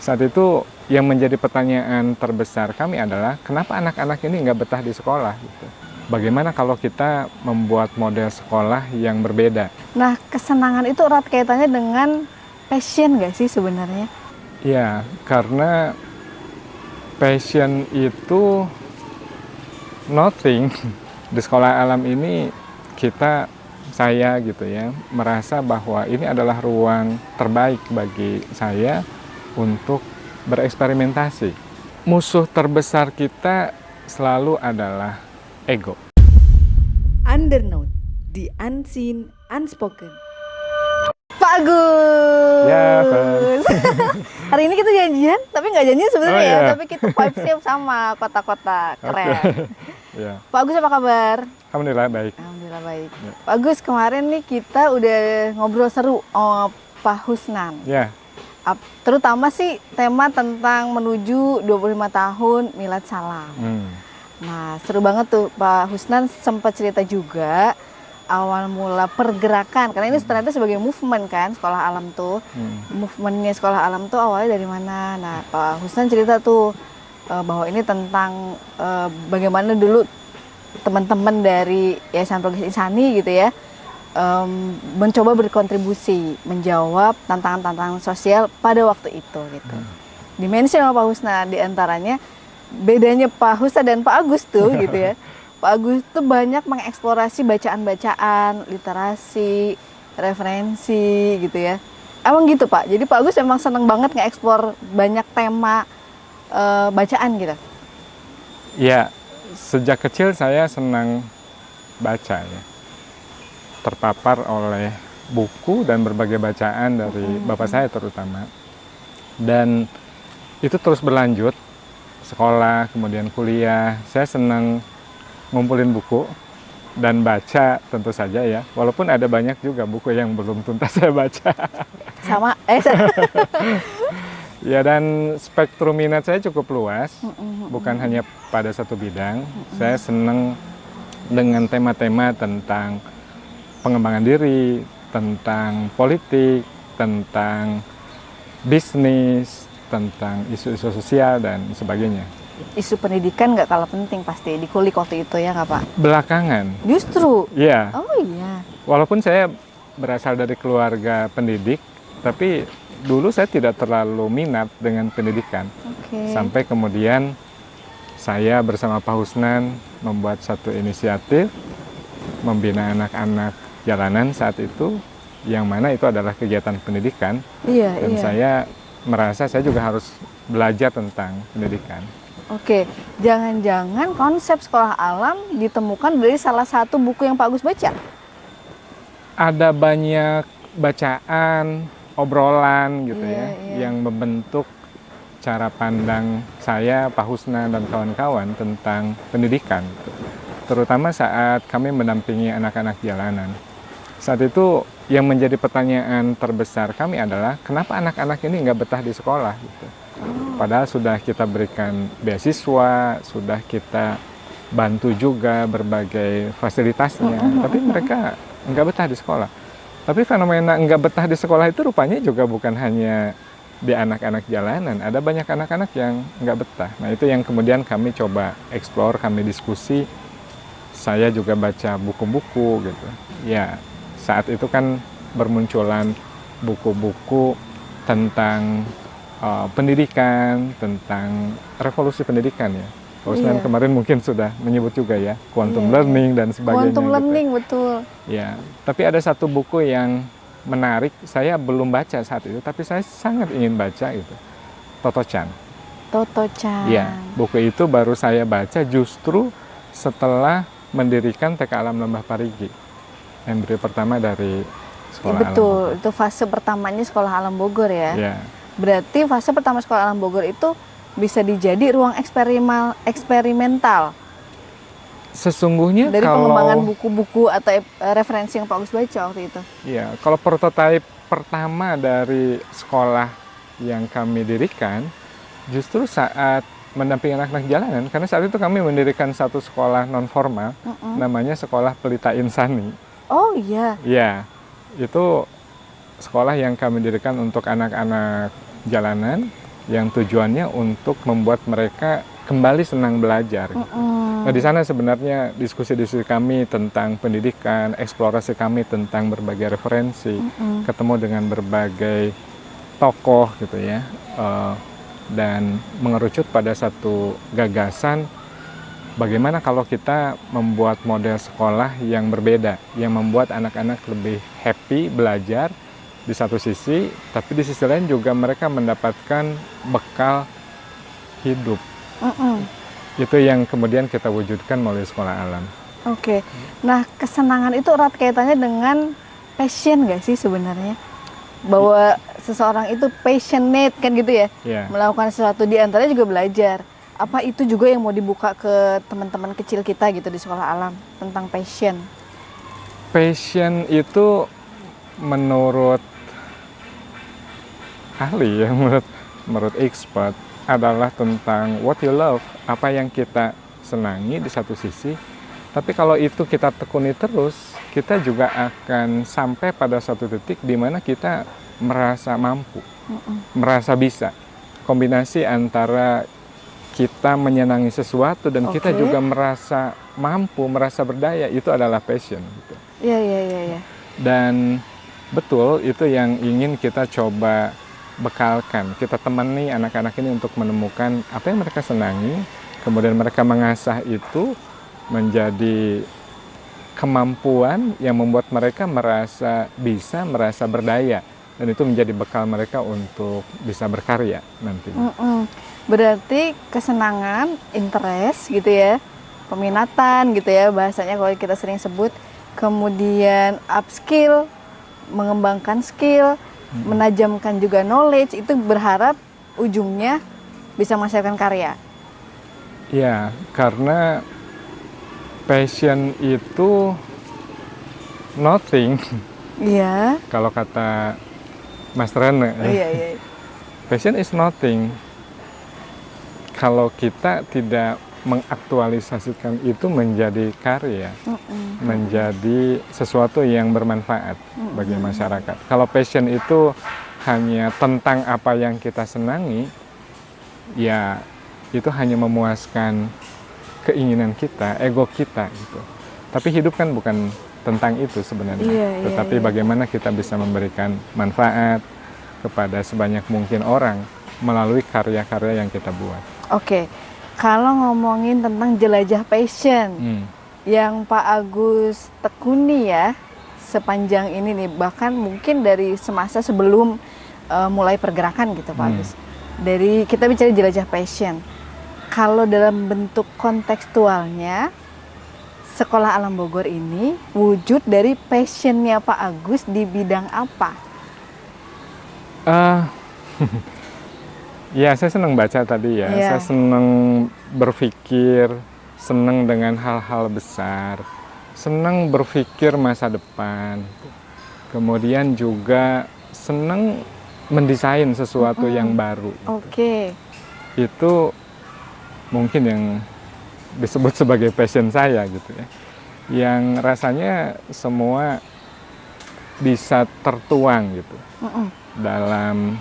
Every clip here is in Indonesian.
Saat itu yang menjadi pertanyaan terbesar kami adalah kenapa anak-anak ini nggak betah di sekolah gitu. Bagaimana kalau kita membuat model sekolah yang berbeda? Nah, kesenangan itu erat kaitannya dengan passion nggak sih sebenarnya? Ya, karena passion itu nothing. Di sekolah alam ini saya gitu ya, merasa bahwa ini adalah ruang terbaik bagi saya untuk bereksperimentasi. Musuh terbesar kita selalu adalah ego. Undernote, the unseen, unspoken. Pak Agus! Ya, Fan. Hari ini kita janjian, tapi nggak janjian sebenarnya Oh, ya, iya. tapi kita vibes-nya sama kota-kota keren. Ya, Pak Agus apa kabar? alhamdulillah baik. Alhamdulillah baik. Ya. Pak Agus, kemarin nih kita udah ngobrol seru sama Pak Husnan. Ya, Terutama sih tema tentang menuju 25 tahun Milad Salam. Nah, seru banget tuh Pak Husnan sempat cerita juga awal mula pergerakan, karena ini ternyata sebagai movement kan sekolah alam tuh. Movementnya sekolah alam tuh awalnya dari mana? Nah, Pak Husnan cerita tuh bahwa ini tentang bagaimana dulu teman-teman dari Yayasan Progres Insani gitu ya, mencoba berkontribusi menjawab tantangan-tantangan sosial pada waktu itu gitu. Dimensi sama Pak Husna diantaranya bedanya Pak Husna dan Pak Agus tuh gitu ya. Pak Agus tuh banyak mengeksplorasi bacaan-bacaan, literasi, referensi gitu ya. Emang gitu Pak. Jadi Pak Agus emang seneng banget ngeksplor banyak tema bacaan gitu. ya, sejak kecil saya senang baca ya. Terpapar oleh buku dan berbagai bacaan dari bapak saya terutama. Dan itu terus berlanjut, sekolah, kemudian kuliah. Saya senang ngumpulin buku dan baca tentu saja ya. Walaupun ada banyak juga buku yang belum tuntas saya baca. Sama Ya, dan spektrum minat saya cukup luas, bukan hanya pada satu bidang. Saya senang dengan tema-tema tentang pengembangan diri, tentang politik, tentang bisnis, tentang isu-isu sosial dan sebagainya. isu pendidikan nggak kalah penting pasti di kulik waktu itu ya nggak Pak? Belakangan, Justru. ya, Oh iya. walaupun saya berasal dari keluarga pendidik, tapi dulu saya tidak terlalu minat dengan pendidikan. Oke. Sampai kemudian saya bersama Pak Husnan membuat satu inisiatif membina anak-anak jalanan saat itu, yang mana itu adalah kegiatan pendidikan. Iya, Dan iya. saya merasa saya juga harus belajar tentang pendidikan. Oke, jangan-jangan konsep sekolah alam ditemukan dari salah satu buku yang Pak Agus baca? Ada banyak bacaan, obrolan gitu Iya, ya, iya. yang membentuk cara pandang saya, Pak Husna, dan kawan-kawan tentang pendidikan. Terutama saat kami mendampingi anak-anak jalanan. Saat itu yang menjadi pertanyaan terbesar kami adalah kenapa anak-anak ini nggak betah di sekolah gitu. Padahal sudah kita berikan beasiswa, sudah kita bantu juga berbagai fasilitasnya, tapi mereka nggak betah di sekolah. Tapi fenomena nggak betah di sekolah itu rupanya juga bukan hanya di anak-anak jalanan, ada banyak anak-anak yang nggak betah. Nah, itu yang kemudian kami coba eksplor, kami diskusi. Saya juga baca buku-buku gitu. Ya, saat itu kan bermunculan buku-buku tentang pendidikan, tentang revolusi pendidikan ya. Pak Husnan kemarin mungkin sudah menyebut juga ya, quantum learning dan sebagainya. Quantum gitu. learning, betul. Ya, tapi ada satu buku yang menarik, saya belum baca saat itu, tapi saya sangat ingin baca itu. Toto Chan. Toto Chan. Ya, buku itu baru saya baca justru setelah mendirikan TK Alam Lembah Parigi. Embrio pertama dari sekolah alam. Betul, itu fase pertamanya sekolah alam Bogor ya. Ya. Berarti fase pertama sekolah alam Bogor itu bisa dijadi ruang eksperimental Sesungguhnya dari kalau pengembangan buku-buku atau referensi yang Pak Agus baca waktu itu. ya, kalau prototipe pertama dari sekolah yang kami dirikan justru saat mendampingi anak-anak jalanan, karena saat itu kami mendirikan satu sekolah non formal namanya Sekolah Pelita Insani. Oh iya. Ya, itu sekolah yang kami dirikan untuk anak-anak jalanan yang tujuannya untuk membuat mereka kembali senang belajar. Nah, di sana sebenarnya diskusi-diskusi kami tentang pendidikan, eksplorasi kami tentang berbagai referensi, ketemu dengan berbagai tokoh gitu ya, dan mengerucut pada satu gagasan bagaimana kalau kita membuat model sekolah yang berbeda, yang membuat anak-anak lebih happy belajar di satu sisi, tapi di sisi lain juga mereka mendapatkan bekal hidup. Itu yang kemudian kita wujudkan melalui sekolah alam. Oke. Nah, kesenangan itu erat kaitannya dengan passion nggak sih sebenarnya? Bahwa seseorang itu passionate kan gitu ya? Ya. Melakukan sesuatu, di antaranya juga belajar. Apa itu juga yang mau dibuka ke teman-teman kecil kita gitu di sekolah alam tentang passion? Passion itu menurut ahli ya, menurut expert adalah tentang what you love, apa yang kita senangi di satu sisi. Tapi kalau itu kita tekuni terus, kita juga akan sampai pada satu titik di mana kita merasa mampu, merasa bisa. Kombinasi antara kita menyenangi sesuatu dan kita juga merasa mampu, merasa berdaya, itu adalah passion. Gitu. Iya. Dan betul, itu yang ingin kita coba bekalkan. Kita temani anak-anak ini untuk menemukan apa yang mereka senangi, kemudian mereka mengasah itu menjadi kemampuan yang membuat mereka merasa bisa, merasa berdaya, dan itu menjadi bekal mereka untuk bisa berkarya nanti. Berarti kesenangan, interest gitu ya, peminatan gitu ya bahasanya kalau kita sering sebut, kemudian upskill, mengembangkan skill, menajamkan juga knowledge, itu berharap ujungnya bisa menghasilkan karya. Ya, karena passion itu nothing. Iya. Kalau kata Mas Rene, Iya. passion is nothing. Kalau kita tidak mengaktualisasikan itu menjadi karya, menjadi sesuatu yang bermanfaat bagi masyarakat. Kalau passion itu hanya tentang apa yang kita senangi, ya itu hanya memuaskan keinginan kita, ego kita gitu. Tapi hidup kan bukan tentang itu sebenarnya, tetapi bagaimana kita bisa memberikan manfaat kepada sebanyak mungkin orang melalui karya-karya yang kita buat. Oke. Kalau ngomongin tentang jelajah passion yang Pak Agus tekuni ya sepanjang ini nih, bahkan mungkin dari semasa sebelum mulai pergerakan gitu Pak Agus. Dari kita bicara jelajah passion, kalau dalam bentuk kontekstualnya Sekolah Alam Bogor ini wujud dari passionnya Pak Agus di bidang apa? Ya, saya senang baca tadi ya. Saya senang berpikir, senang dengan hal-hal besar, senang berpikir masa depan. Kemudian juga senang mendesain sesuatu yang baru. Oke. Itu mungkin yang disebut sebagai passion saya gitu ya. Yang rasanya semua bisa tertuang gitu dalam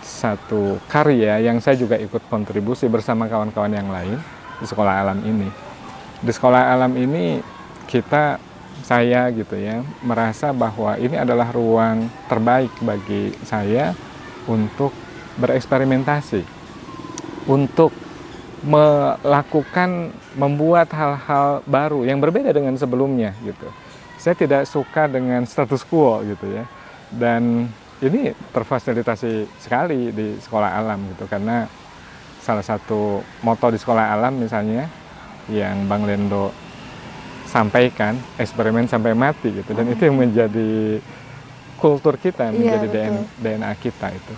satu karya yang saya juga ikut kontribusi bersama kawan-kawan yang lain di Sekolah Alam ini. Di Sekolah Alam ini saya gitu ya, merasa bahwa ini adalah ruang terbaik bagi saya untuk bereksperimentasi, untuk membuat hal-hal baru yang berbeda dengan sebelumnya gitu. Saya tidak suka dengan status quo gitu ya. Dan ini terfasilitasi sekali di Sekolah Alam gitu, karena salah satu moto di Sekolah Alam misalnya yang Bang Lendo sampaikan, eksperimen sampai mati gitu, dan itu yang menjadi kultur kita, menjadi DNA kita itu.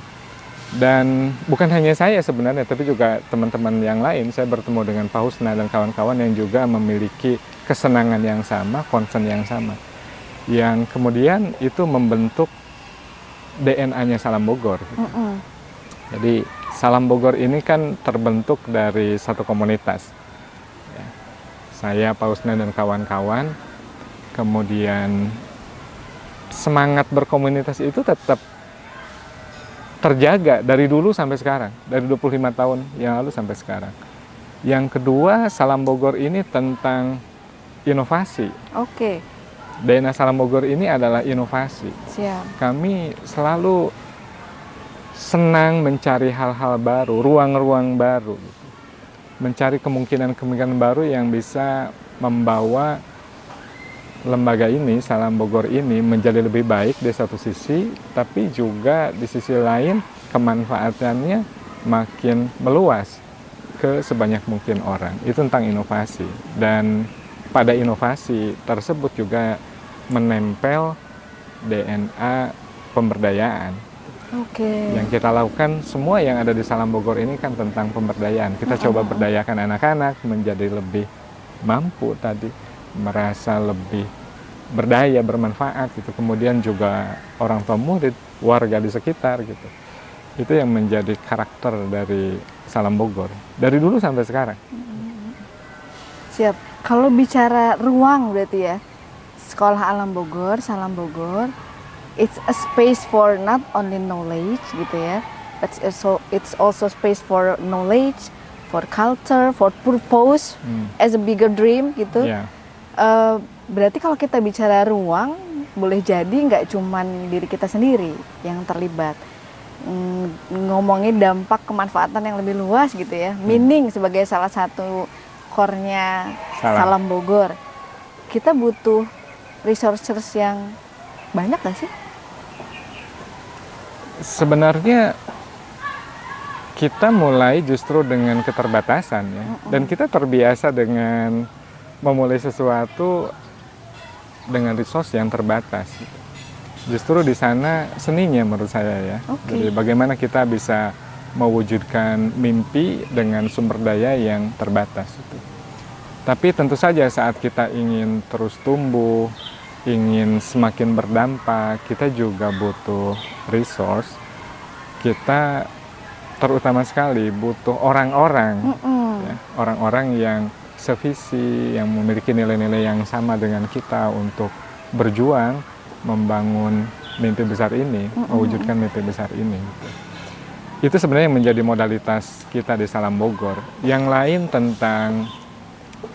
Dan bukan hanya saya sebenarnya, tapi juga teman-teman yang lain. Saya bertemu dengan Pak Husna dan kawan-kawan yang juga memiliki kesenangan yang sama, concern yang sama, yang kemudian itu membentuk DNA-nya Salam Bogor. Gitu. Jadi Salam Bogor ini kan terbentuk dari satu komunitas. Ya. Saya, Pak Husna dan kawan-kawan, kemudian semangat berkomunitas itu tetap terjaga dari dulu sampai sekarang, dari 25 tahun yang lalu sampai sekarang. Yang kedua, Salam Bogor ini tentang inovasi. Oke, DNA Salam Bogor ini adalah inovasi. siap. Kami selalu senang mencari hal-hal baru, ruang-ruang baru, gitu. Mencari kemungkinan-kemungkinan baru yang bisa membawa lembaga ini, Salam Bogor ini menjadi lebih baik di satu sisi, tapi juga di sisi lain kemanfaatannya makin meluas ke sebanyak mungkin orang. Itu tentang inovasi. Dan pada inovasi tersebut juga menempel DNA pemberdayaan. Oke. Yang kita lakukan semua yang ada di Salam Bogor ini kan tentang pemberdayaan. Kita coba berdayakan anak-anak menjadi lebih mampu tadi, merasa lebih berdaya, bermanfaat gitu. Kemudian juga orang tua murid, warga di sekitar gitu. Itu yang menjadi karakter dari Salam Bogor dari dulu sampai sekarang. Siap. Kalau bicara ruang berarti ya, Sekolah Alam Bogor, Salam Bogor, it's a space for not only knowledge gitu ya, but it's also space for knowledge, for culture, for purpose, as a bigger dream gitu. Yeah. Berarti kalau kita bicara ruang, boleh jadi nggak cuman diri kita sendiri yang terlibat. Ngomongin dampak kemanfaatan yang lebih luas gitu ya. Meaning sebagai salah satu core-nya Salam Bogor. Kita butuh resources yang banyak nggak sih? Sebenarnya kita mulai justru dengan keterbatasan ya. Dan kita terbiasa dengan memulai sesuatu dengan resource yang terbatas gitu. Justru di sana seninya menurut saya ya. Jadi bagaimana kita bisa mewujudkan mimpi dengan sumber daya yang terbatas itu. Tapi tentu saja saat kita ingin terus tumbuh, ingin semakin berdampak, kita juga butuh resource. Kita terutama sekali butuh orang-orang, ya, orang-orang yang sevisi, yang memiliki nilai-nilai yang sama dengan kita untuk berjuang membangun mimpi besar ini, mewujudkan mimpi besar ini. Itu sebenarnya yang menjadi modalitas kita di Salam Bogor. Yang lain tentang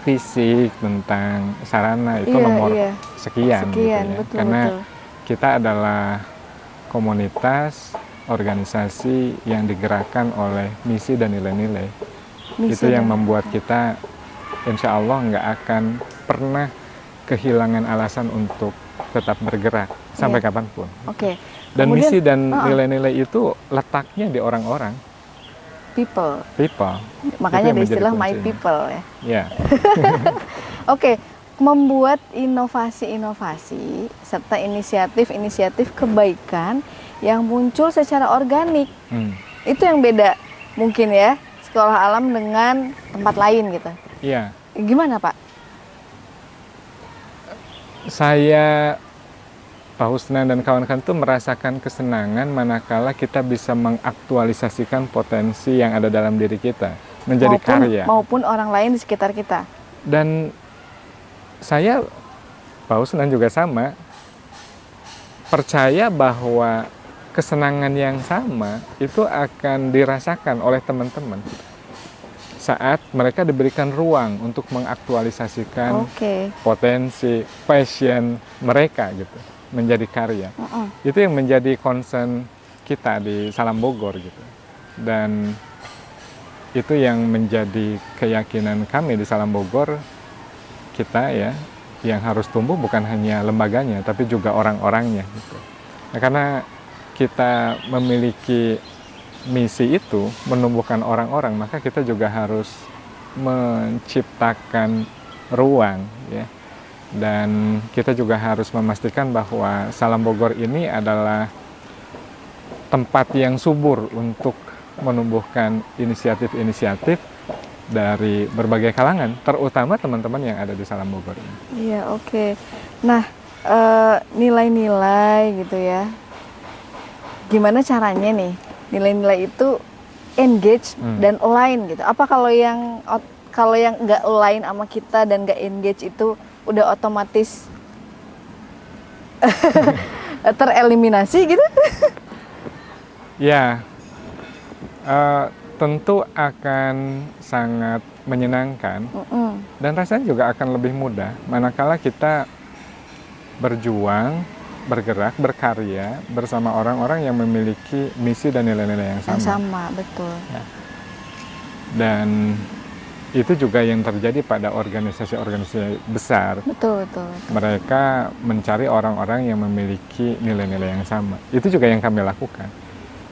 fisik, tentang sarana itu nomor sekian gitu ya. Betul, karena betul. kita adalah komunitas, organisasi yang digerakkan oleh misi dan nilai-nilai. Itu yang membuat kita insya Allah nggak akan pernah kehilangan alasan untuk tetap bergerak sampai kapanpun. Dan kemudian, misi dan nilai-nilai itu letaknya di orang-orang. People. Itu Makanya ada yang istilah menjadi my kuncinya. people ya. Ya. Membuat inovasi-inovasi serta inisiatif-inisiatif kebaikan yang muncul secara organik. Itu yang beda mungkin ya, sekolah alam dengan tempat lain gitu. Iya. Gimana Pak? Saya, Pak Husnan dan kawan-kawan itu merasakan kesenangan manakala kita bisa mengaktualisasikan potensi yang ada dalam diri kita menjadi karya. Maupun orang lain di sekitar kita. Dan saya, Pak Husnan juga sama, percaya bahwa kesenangan yang sama itu akan dirasakan oleh teman-teman saat mereka diberikan ruang untuk mengaktualisasikan potensi, passion mereka gitu, menjadi karya. Itu yang menjadi concern kita di Salam Bogor gitu. Dan itu yang menjadi keyakinan kami di Salam Bogor, kita ya, yang harus tumbuh bukan hanya lembaganya, tapi juga orang-orangnya gitu. Nah, karena kita memiliki misi itu, menumbuhkan orang-orang, maka kita juga harus menciptakan ruang ya. Dan kita juga harus memastikan bahwa Salam Bogor ini adalah tempat yang subur untuk menumbuhkan inisiatif-inisiatif dari berbagai kalangan, terutama teman-teman yang ada di Salam Bogor ini. Iya, Nah, nilai-nilai gitu ya. Gimana caranya nih nilai-nilai itu engage dan align gitu? Apa kalau yang nggak align sama kita dan nggak engage itu udah otomatis tereliminasi gitu? Ya, tentu akan sangat menyenangkan dan rasanya juga akan lebih mudah manakala kita berjuang, bergerak, berkarya bersama orang-orang yang memiliki misi dan nilai-nilai yang sama. Yang sama, betul. Dan itu juga yang terjadi pada organisasi-organisasi besar. Betul, betul. Mereka mencari orang-orang yang memiliki nilai-nilai yang sama. Itu juga yang kami lakukan.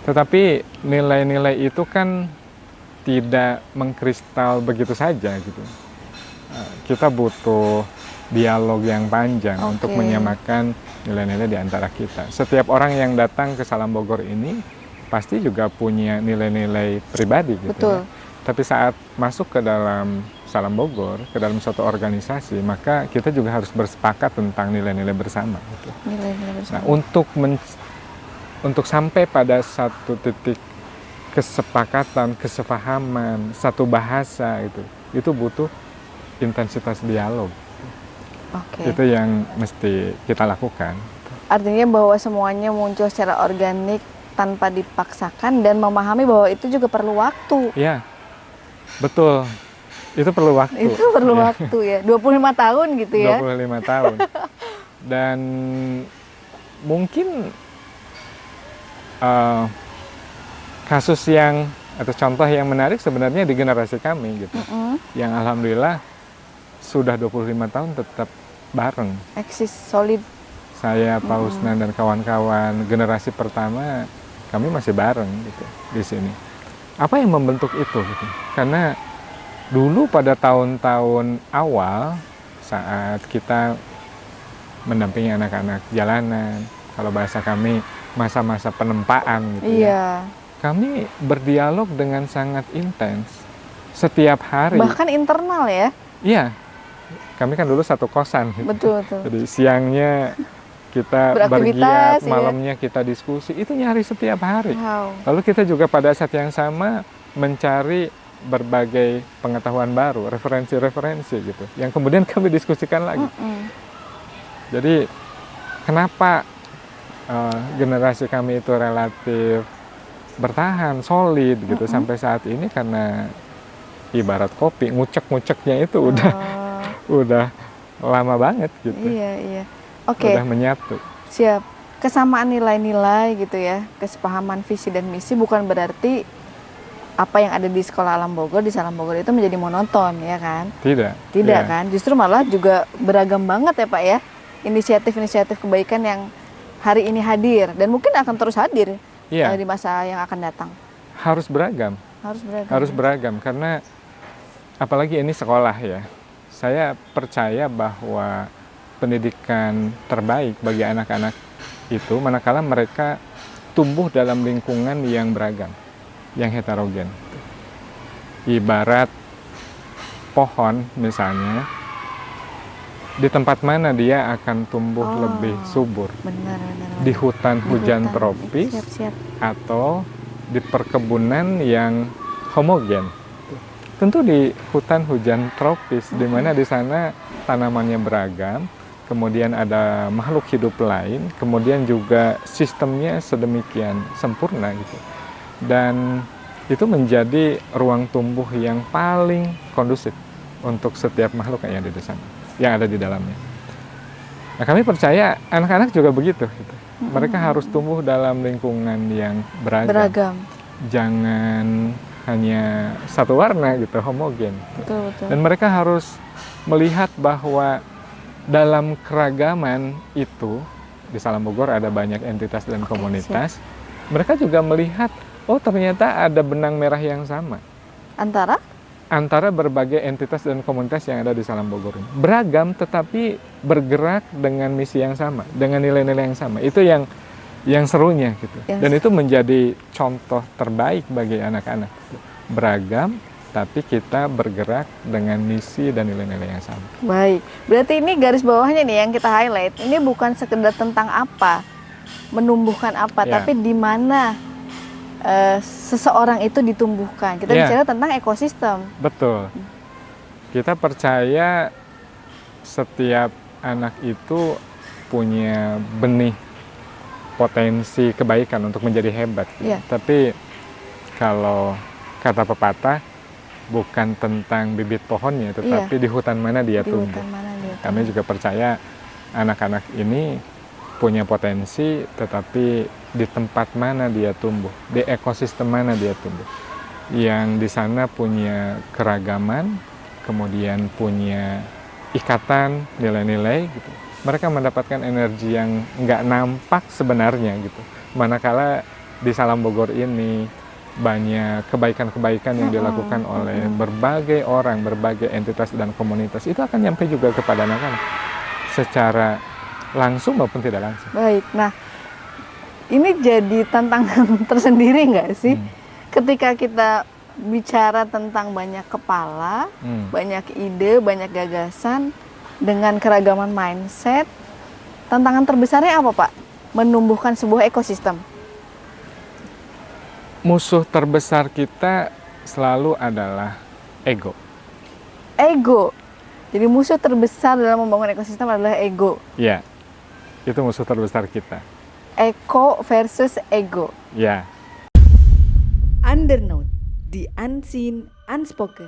Tetapi nilai-nilai itu kan tidak mengkristal begitu saja gitu. Kita butuh dialog yang panjang untuk menyamakan nilai-nilai di antara kita. Setiap orang yang datang ke Salam Bogor ini pasti juga punya nilai-nilai pribadi gitu. Betul. Ya. Tapi saat masuk ke dalam Salam Bogor, ke dalam suatu organisasi, maka kita juga harus bersepakat tentang nilai-nilai bersama. Gitu. Nilai-nilai bersama. Nah, untuk sampai pada satu titik kesepakatan, kesepahaman, satu bahasa itu butuh intensitas dialog. Itu yang mesti kita lakukan. Artinya bahwa semuanya muncul secara organik tanpa dipaksakan dan memahami bahwa itu juga perlu waktu. Iya, betul. Itu perlu waktu. Itu perlu waktu ya. 25 tahun gitu ya. 25 tahun. Dan mungkin kasus yang atau contoh yang menarik sebenarnya di generasi kami gitu. Yang alhamdulillah sudah 25 tahun tetap bareng. Eksis solid. Saya, Pak Husnan dan kawan-kawan generasi pertama kami masih bareng gitu di sini. Apa yang membentuk itu gitu? Karena dulu pada tahun-tahun awal saat kita mendampingi anak-anak jalanan, kalau bahasa kami masa-masa penempaan gitu ya. Kami berdialog dengan sangat intens setiap hari. Bahkan internal ya? Iya. Kami kan dulu satu kosan. Gitu. Betul, betul. Jadi siangnya kita bergiat, malamnya kita diskusi. Itu nyari setiap hari. Wow. Lalu kita juga pada saat yang sama mencari berbagai pengetahuan baru, referensi-referensi gitu. Yang kemudian kami diskusikan lagi. Jadi kenapa generasi kami itu relatif bertahan, solid gitu sampai saat ini, karena ibarat kopi, ngucek-nguceknya itu udah lama banget gitu. Iya. Oke. Udah menyatu. Siap. Kesamaan nilai-nilai gitu ya, kesepahaman visi dan misi bukan berarti apa yang ada di Sekolah Alam Bogor, di Salam Bogor itu menjadi monoton ya kan? Tidak kan? Justru malah juga beragam banget ya Pak ya. Inisiatif-inisiatif kebaikan yang hari ini hadir dan mungkin akan terus hadir di masa yang akan datang. Harus beragam. Harus beragam karena apalagi ini sekolah ya. Saya percaya bahwa pendidikan terbaik bagi anak-anak itu manakala mereka tumbuh dalam lingkungan yang beragam, yang heterogen. Ibarat pohon misalnya, di tempat mana dia akan tumbuh lebih subur? Benar. Di hutan hujan tropis atau di perkebunan yang homogen. Tentu di hutan hujan tropis, di mana di sana tanamannya beragam, kemudian ada makhluk hidup lain, kemudian juga sistemnya sedemikian sempurna gitu. Dan itu menjadi ruang tumbuh yang paling kondusif untuk setiap makhluk yang ada di sana, yang ada di dalamnya. Nah, kami percaya anak-anak juga begitu. Gitu. Mereka harus tumbuh dalam lingkungan yang beragam. Jangan hanya satu warna gitu, homogen. Betul. Dan mereka harus melihat bahwa dalam keragaman itu di Salam Bogor ada banyak entitas dan komunitas. Mereka juga melihat, oh ternyata ada benang merah yang sama. Antara berbagai entitas dan komunitas yang ada di Salam Bogor ini. Beragam tetapi bergerak dengan misi yang sama, dengan nilai-nilai yang sama. Itu yang serunya gitu. Dan itu menjadi contoh terbaik bagi anak-anak. Beragam tapi kita bergerak dengan misi dan nilai-nilai yang sama. Baik. Berarti ini garis bawahnya nih yang kita highlight. Ini bukan sekedar tentang apa, menumbuhkan apa, tapi di mana seseorang itu ditumbuhkan. Kita bicara tentang ekosistem. Betul. Kita percaya setiap anak itu punya benih potensi kebaikan untuk menjadi hebat. Iya. Tapi kalau kata pepatah, bukan tentang bibit pohonnya, tetapi di hutan mana dia Di tumbuh. hutan mana dia Kami juga percaya anak-anak ini punya potensi, tetapi di tempat mana dia tumbuh, di ekosistem mana dia tumbuh. Yang di sana punya keragaman, kemudian punya ikatan, nilai-nilai gitu. Mereka mendapatkan energi yang nggak nampak sebenarnya gitu. Manakala di Salam Bogor ini banyak kebaikan-kebaikan yang dilakukan oleh berbagai orang, berbagai entitas dan komunitas, itu akan nyampe juga kepada anak-anak secara langsung maupun tidak langsung. Baik, nah ini jadi tantangan tersendiri nggak sih? Ketika kita bicara tentang banyak kepala, banyak ide, banyak gagasan, dengan keragaman mindset, tantangan terbesarnya apa Pak? Menumbuhkan sebuah ekosistem. Musuh terbesar kita selalu adalah ego. Ego. Jadi musuh terbesar dalam membangun ekosistem adalah ego. Ya, itu musuh terbesar kita. Ego versus ego. Ya. Undernote, the unseen, unspoken.